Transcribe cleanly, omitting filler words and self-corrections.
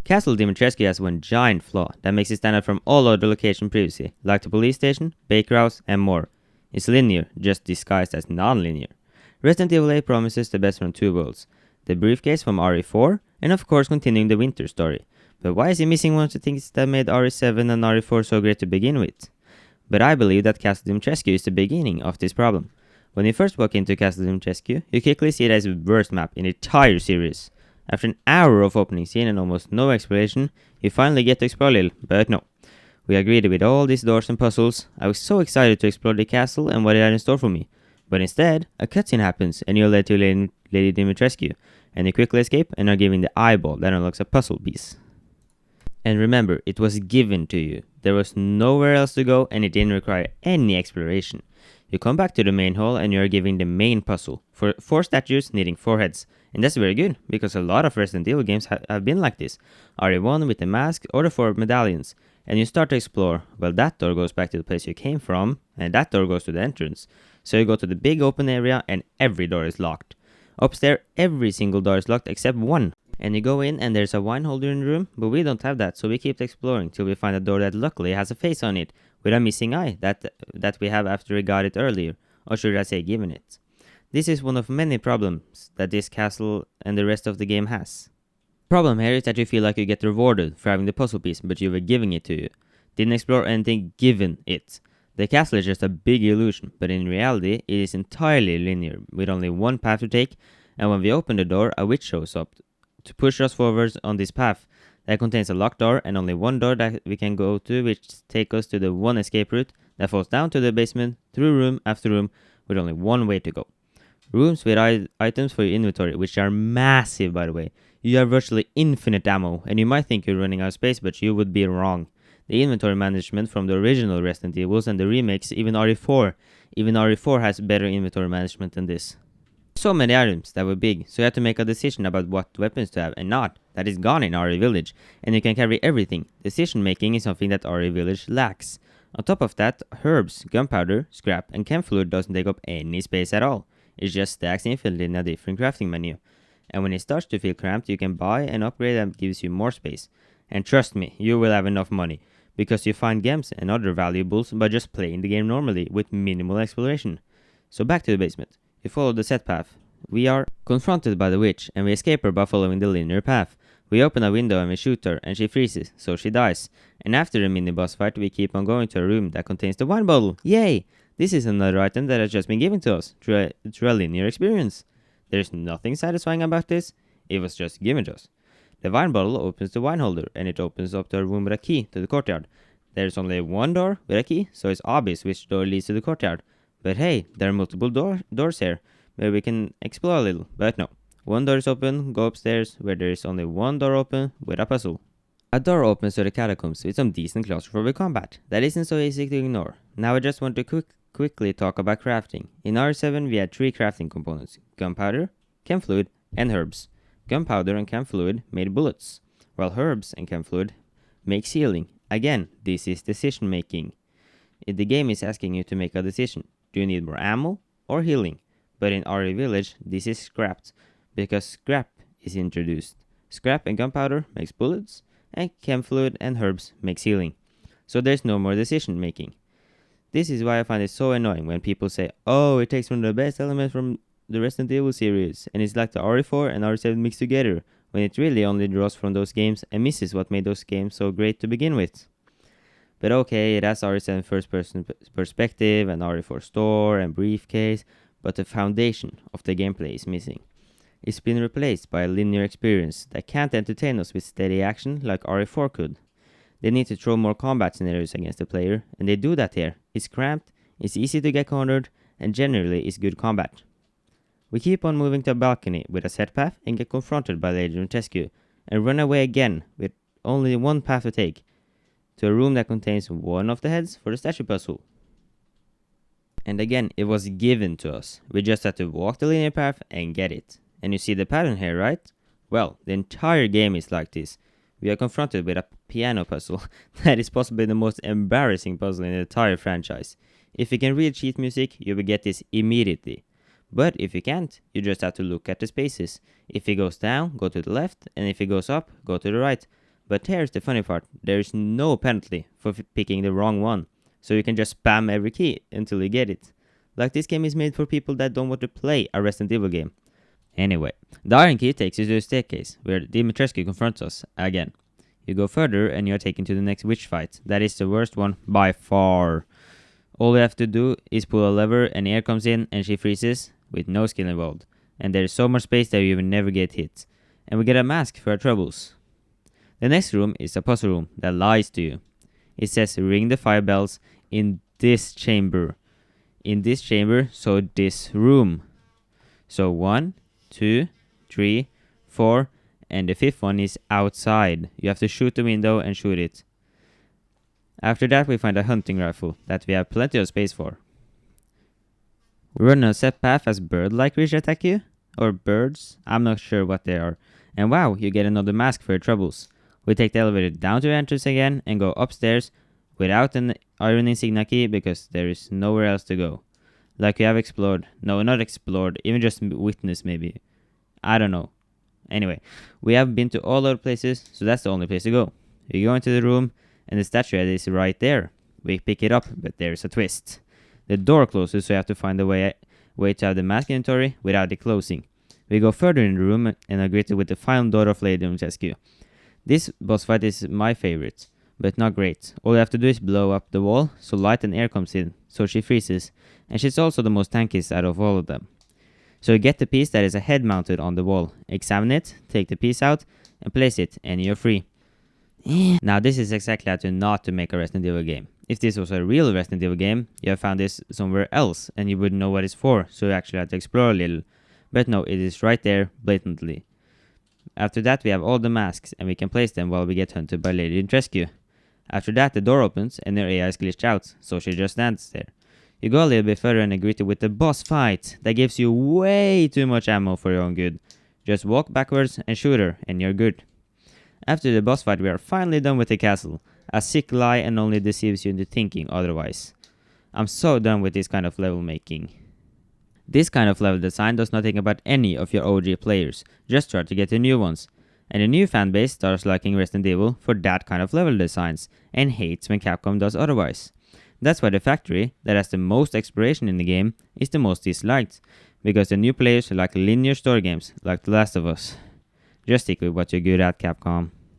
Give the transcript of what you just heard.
Castle Dimitrescu has one giant flaw that makes it stand out from all other locations previously, like the police station, baker house, and more. It's linear, just disguised as non-linear. Resident Evil 8 promises the best from two worlds, the briefcase from RE4, and of course continuing the winter story. But why is he missing one of the things that made RE7 and RE4 so great to begin with? But I believe that Castle Dimitrescu is the beginning of this problem. When you first walk into Castle Dimitrescu, you quickly see it as the worst map in the entire series. After an hour of opening scene and almost no exploration, you finally get to explore a little, but no. We agreed with all these doors and puzzles. I was so excited to explore the castle and what it had in store for me. But instead, a cutscene happens and you're led to Lady Dimitrescu, and you quickly escape and are given the eyeball that unlocks a puzzle piece. And remember, it was given to you. There was nowhere else to go and it didn't require any exploration. You come back to the main hall and you are given the main puzzle, for 4 statues needing 4 heads. And that's very good, because a lot of Resident Evil games have been like this. RE1 with the mask or the 4 medallions. And you start to explore. Well, that door goes back to the place you came from, and that door goes to the entrance. So you go to the big open area and every door is locked. Upstairs, every single door is locked except one. And you go in and there's a wine holder in the room, but we don't have that, so we keep exploring till we find a door that luckily has a face on it, with a missing eye that we have after we got it earlier, or should I say given it. This is one of many problems that this castle and the rest of the game has. The problem here is that you feel like you get rewarded for having the puzzle piece, but you were giving it to you. Didn't explore anything given it. The castle is just a big illusion, but in reality it is entirely linear, with only one path to take, and when we open the door, a witch shows up to push us forwards on this path that contains a locked door and only one door that we can go to, which takes us to the one escape route that falls down to the basement through room after room with only one way to go. Rooms with items for your inventory, which are massive by the way. You have virtually infinite ammo, and you might think you're running out of space, but you would be wrong. The inventory management from the original Resident Evils and the remakes, even RE4 has better inventory management than this. So many items that were big, so you had to make a decision about what weapons to have and not. That is gone in RE Village, and you can carry everything. Decision making is something that RE Village lacks. On top of that, herbs, gunpowder, scrap, and chem fluid doesn't take up any space at all. It just stacks infinitely in a different crafting menu. And when it starts to feel cramped, you can buy an upgrade that gives you more space. And trust me, you will have enough money, because you find gems and other valuables by just playing the game normally with minimal exploration. So back to the basement. You follow the set path. We are confronted by the witch, and we escape her by following the linear path. We open a window and we shoot her, and she freezes, so she dies. And after the mini boss fight, we keep on going to a room that contains the wine bottle. Yay! This is another item that has just been given to us through a linear experience. There's nothing satisfying about this. It was just given to us. The wine bottle opens the wine holder, and it opens up to a room with a key to the courtyard. There's only one door with a key, so it's obvious which door leads to the courtyard. But hey, there are multiple doors here, where we can explore a little. But no, one door is open, go upstairs, where there is only one door open with a puzzle. A door opens to the catacombs with some decent claustrophobic combat. That isn't so easy to ignore. Now I just want to quickly talk about crafting. In R7 we had 3 crafting components: gunpowder, chem fluid, and herbs. Gunpowder and chem fluid made bullets, while herbs and chem fluid make sealing. Again, this is decision making. The game is asking you to make a decision. Do you need more ammo or healing? But in RE Village, this is scrapped, because scrap is introduced. Scrap and gunpowder makes bullets, and chem fluid and herbs make sealing. So there's no more decision making. This is why I find it so annoying when people say, oh, it takes from the best elements from the Resident Evil series, and it's like the RE4 and RE7 mixed together, when it really only draws from those games and misses what made those games so great to begin with. But okay, it has RE7 first person perspective and RE4 store and briefcase, but the foundation of the gameplay is missing. It's been replaced by a linear experience that can't entertain us with steady action like RE4 could. They need to throw more combat scenarios against the player, and they do that here. It's cramped, it's easy to get cornered, and generally it's good combat. We keep on moving to a balcony with a set path and get confronted by Lady Dimitrescu, and run away again with only one path to take, to a room that contains one of the heads for the statue puzzle. And again, it was given to us. We just had to walk the linear path and get it. And you see the pattern here, right? Well, the entire game is like this. We are confronted with a piano puzzle that is possibly the most embarrassing puzzle in the entire franchise. If you can read sheet music, you will get this immediately. But if you can't, you just have to look at the spaces. If it goes down, go to the left, and if it goes up, go to the right. But here's the funny part, there is no penalty for picking the wrong one, so you can just spam every key until you get it. Like this game is made for people that don't want to play a Resident Evil game. Anyway, the iron key takes you to a staircase, where Dimitrescu confronts us again. You go further and you are taken to the next witch fight. That is the worst one by far. All you have to do is pull a lever and air comes in and she freezes with no skill involved. And there is so much space that you will never get hit. And we get a mask for our troubles. The next room is a puzzle room that lies to you. It says ring the 5 bells in this chamber. In this chamber, so this room. So 1, 2, 3, 4, and the 5th one is outside. You have to shoot the window and shoot it. After that we find a hunting rifle that we have plenty of space for. We run on a set path as bird-like creatures attack you. Or birds, I'm not sure what they are. And wow, you get another mask for your troubles. We take the elevator down to the entrance again and go upstairs without an iron insignia key because there is nowhere else to go. Like we have explored. No, not explored, even just witnessed maybe. I don't know. Anyway, we have been to all other places, so that's the only place to go. We go into the room and the statuette is right there. We pick it up, but there's a twist. The door closes, so you have to find a way to have the mask inventory without it closing. We go further in the room and are greeted with the final door of Lady Dimitrescu. This boss fight is my favorite, but not great. All you have to do is blow up the wall, so light and air comes in, so she freezes, and she's also the most tankiest out of all of them. So you get the piece that is a head mounted on the wall, examine it, take the piece out, and place it, and you're free. Now this is exactly how to not to make a Resident Evil game. If this was a real Resident Evil game, you have found this somewhere else, and you wouldn't know what it's for, so you actually have to explore a little. But no, it is right there, blatantly. After that we have all the masks, and we can place them while we get hunted by Lady Dimitrescu. After that the door opens, and her AI is glitched out, so she just stands there. You go a little bit further and are greeted with the boss fight, that gives you way too much ammo for your own good. Just walk backwards and shoot her, and you're good. After the boss fight we are finally done with the castle. A sick lie and only deceives you into thinking otherwise. I'm so done with this kind of level making. This kind of level design does not think about any of your OG players, just try to get the new ones. And the new fanbase starts liking Resident Evil for that kind of level designs, and hates when Capcom does otherwise. That's why the factory, that has the most exploration in the game, is the most disliked, because the new players like linear story games, like The Last of Us. Just stick with what you're good at, Capcom.